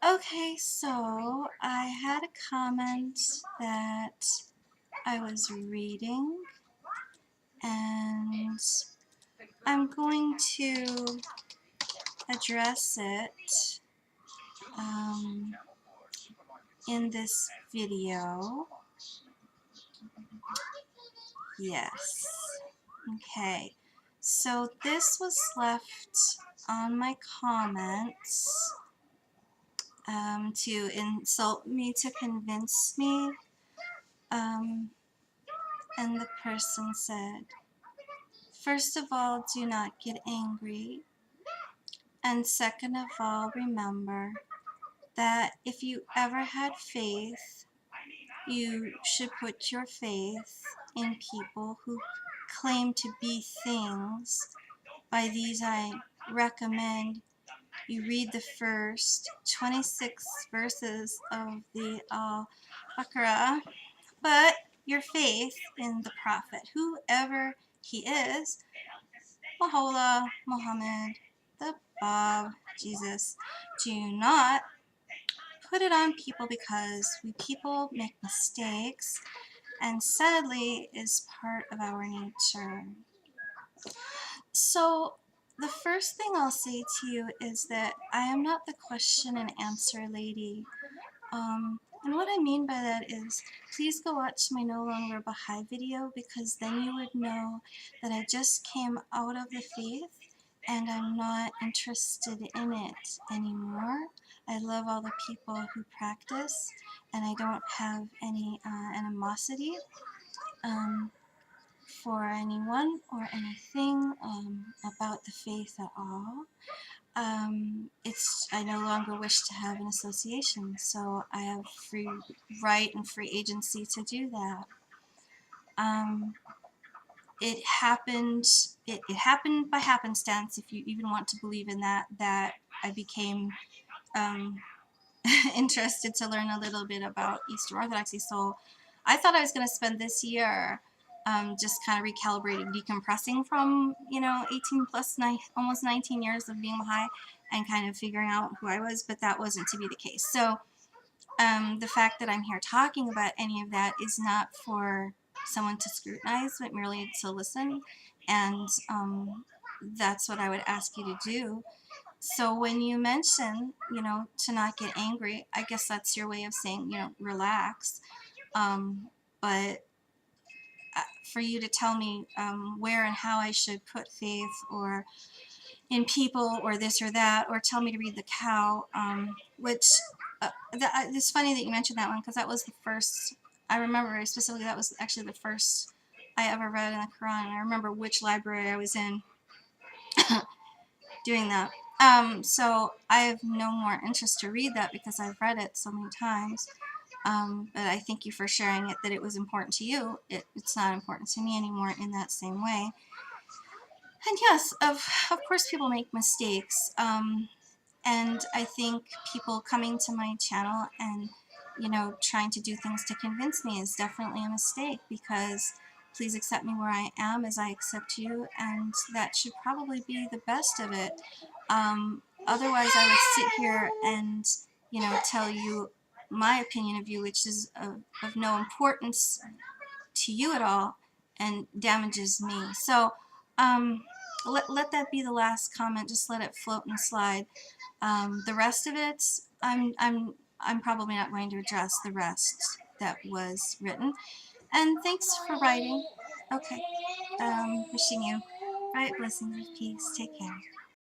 Okay, so I had a comment that I was reading, and I'm going to address it um, in this video. Yes. Okay. So this was left on my comments to insult me, to convince me. And the person said, first of all, do not get angry. And second of all, remember that if you ever had faith, you should put your faith in people who claim to be things. By these, I recommend you read the first 26 verses of the Al-Baqarah, but your faith in the Prophet, whoever he is, Baha'u'llah, Muhammad, the Bab, Jesus, do not put it on people, because we people make mistakes, and sadly is part of our nature. So the first thing I'll say to you is that I am not the question and answer lady. And what I mean by that is, please go watch my No Longer Baha'i video, because then you would know that I just came out of the faith and I'm not interested in it anymore. I love all the people who practice, and I don't have any animosity for anyone or anything about the faith at all. I no longer wish to have an association, so I have free right and free agency to do that. It happened. It happened by happenstance, if you even want to believe in that. That I became interested to learn a little bit about Eastern Orthodoxy. So I thought I was going to spend this year just kind of recalibrating, decompressing from 18 plus almost 19 years of being Baha'i, and kind of figuring out who I was, but that wasn't to be the case. So the fact that I'm here talking about any of that is not for someone to scrutinize, but merely to listen, and that's what I would ask you to do. So when you mention, to not get angry, I guess that's your way of saying, relax. But for you to tell me where and how I should put faith or in people or this or that, or tell me to read the cow, which it's funny that you mentioned that one, because that was the first, I remember very specifically, that was actually the first I ever read in the Quran. I remember which library I was in doing that. So I have no more interest to read that, because I've read it so many times. But I thank you for sharing it, that it was important to you. It's not important to me anymore in that same way. And yes, of course people make mistakes. And I think people coming to my channel and, trying to do things to convince me is definitely a mistake, because please accept me where I am as I accept you, and that should probably be the best of it. Otherwise, I would sit here and, tell you my opinion of you, which is of no importance to you at all and damages me. So let that be the last comment. Just let it float and slide. The rest of it, I'm probably not going to address the rest that was written. And thanks for writing. Okay. Wishing you bright blessings of peace. Take care.